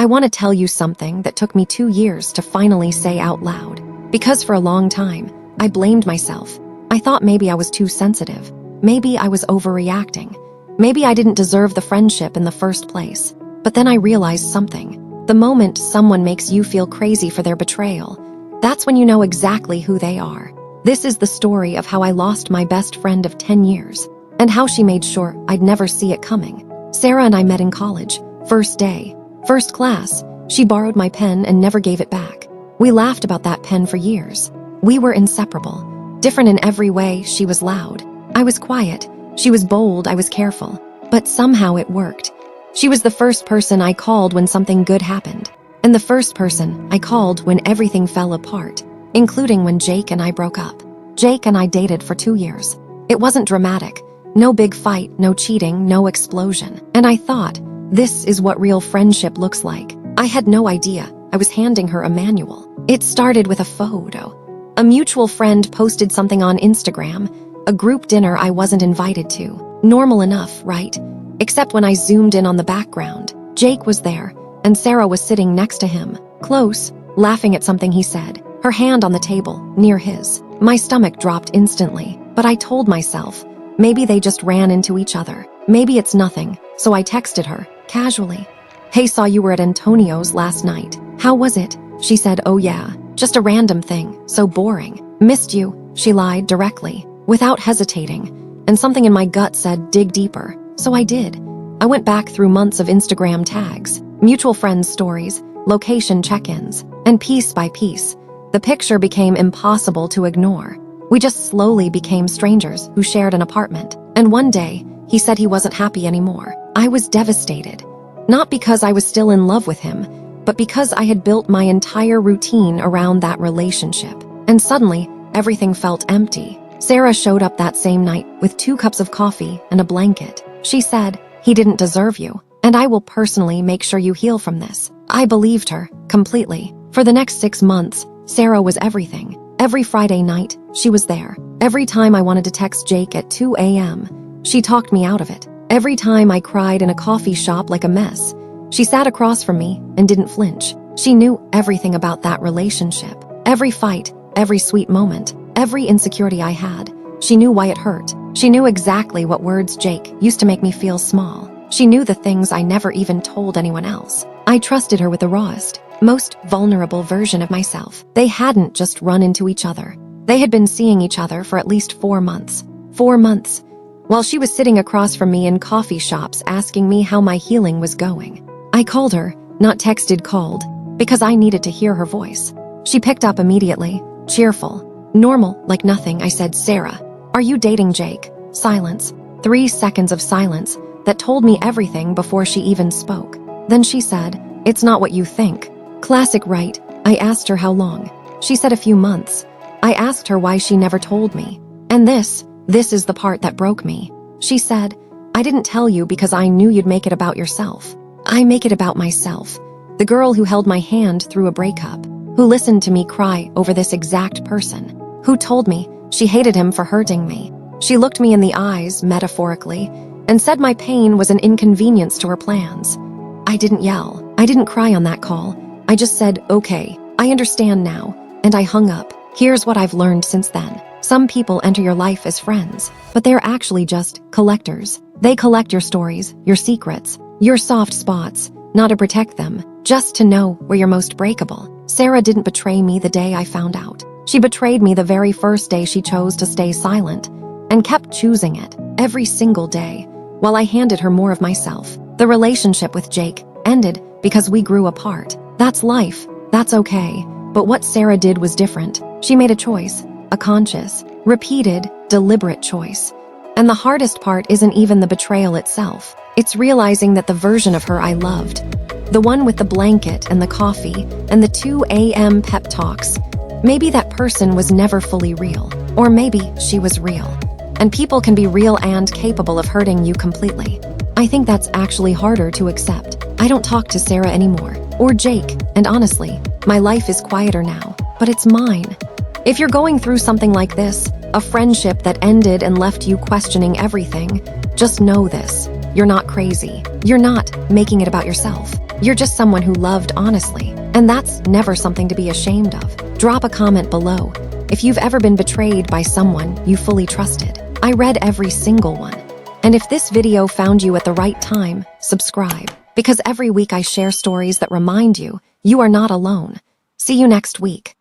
I want to tell you something that took me 2 years to finally say out loud. Because for a long time, I blamed myself. I thought maybe I was too sensitive. Maybe I was overreacting. Maybe I didn't deserve the friendship in the first place. But then I realized something. The moment someone makes you feel crazy for their betrayal, that's when you know exactly who they are. This is the story of how I lost my best friend of 10 years, and how she made sure I'd never see it coming. Sarah and I met in college. First day, first class. She borrowed my pen and never gave it back. We laughed about that pen for years. We were inseparable. Different in every way. She was loud. I was quiet. She was bold. I was careful. But somehow it worked. She was the first person I called when something good happened, and the first person I called when everything fell apart, including when Jake and I broke up. Jake and I dated for 2 years. It wasn't dramatic. No big fight, no cheating, no explosion. And I thought, this is what real friendship looks like. I had no idea. I was handing her a manual. It started with a photo. A mutual friend posted something on Instagram, a group dinner I wasn't invited to. Normal enough, right? Except when I zoomed in on the background. Jake was there, and Sarah was sitting next to him, close, laughing at something he said, her hand on the table, near his. My stomach dropped instantly, but I told myself, maybe they just ran into each other. Maybe it's nothing, so I texted her, casually. Hey, saw you were at Antonio's last night. How was it? She said, oh yeah, just a random thing, so boring. Missed you, she lied directly, without hesitating, and something in my gut said dig deeper. So I did. I went back through months of Instagram tags, mutual friends' stories, location check-ins, and piece by piece, the picture became impossible to ignore. We just slowly became strangers who shared an apartment. And one day, he said he wasn't happy anymore. I was devastated. Not because I was still in love with him, but because I had built my entire routine around that relationship. And suddenly, everything felt empty. Sarah showed up that same night with 2 cups of coffee and a blanket. She said, he didn't deserve you, and I will personally make sure you heal from this. I believed her, completely. For the next 6 months, Sarah was everything. Every Friday night, she was there. Every time I wanted to text Jake at 2 a.m., she talked me out of it. Every time I cried in a coffee shop like a mess, she sat across from me and didn't flinch. She knew everything about that relationship. Every fight, every sweet moment, every insecurity I had. She knew why it hurt. She knew exactly what words Jake used to make me feel small. She knew the things I never even told anyone else. I trusted her with the rawest, most vulnerable version of myself. They hadn't just run into each other. They had been seeing each other for at least 4 months. 4 months. While she was sitting across from me in coffee shops asking me how my healing was going. I called her, not texted, called, because I needed to hear her voice. She picked up immediately, cheerful, normal, like nothing. I said, Sarah, are you dating Jake? Silence. 3 seconds of silence that told me everything before she even spoke. Then she said, it's not what you think. Classic, right? I asked her how long. She said a few months. I asked her why she never told me. And this is the part that broke me. She said, I didn't tell you because I knew you'd make it about yourself. I make it about myself. The girl who held my hand through a breakup, who listened to me cry over this exact person, who told me she hated him for hurting me. She looked me in the eyes, metaphorically, and said my pain was an inconvenience to her plans. I didn't yell. I didn't cry on that call. I just said, okay, I understand now, and I hung up. Here's what I've learned since then. Some people enter your life as friends, but they're actually just collectors. They collect your stories, your secrets, your soft spots, not to protect them, just to know where you're most breakable. Sarah didn't betray me the day I found out. She betrayed me the very first day she chose to stay silent, and kept choosing it every single day, while I handed her more of myself. The relationship with Jake ended because we grew apart. That's life. That's okay. But what Sarah did was different. She made a choice, a conscious, repeated, deliberate choice. And the hardest part isn't even the betrayal itself. It's realizing that the version of her I loved, the one with the blanket and the coffee and the 2 a.m. pep talks, maybe that person was never fully real. Or maybe she was real. And people can be real and capable of hurting you completely. I think that's actually harder to accept. I don't talk to Sarah anymore, or Jake, and honestly, my life is quieter now, but it's mine. If you're going through something like this, a friendship that ended and left you questioning everything, just know this. You're not crazy. You're not making it about yourself. You're just someone who loved honestly, and that's never something to be ashamed of. Drop a comment below if you've ever been betrayed by someone you fully trusted. I read every single one. And if this video found you at the right time, subscribe, because every week I share stories that remind you you are not alone. See you next week.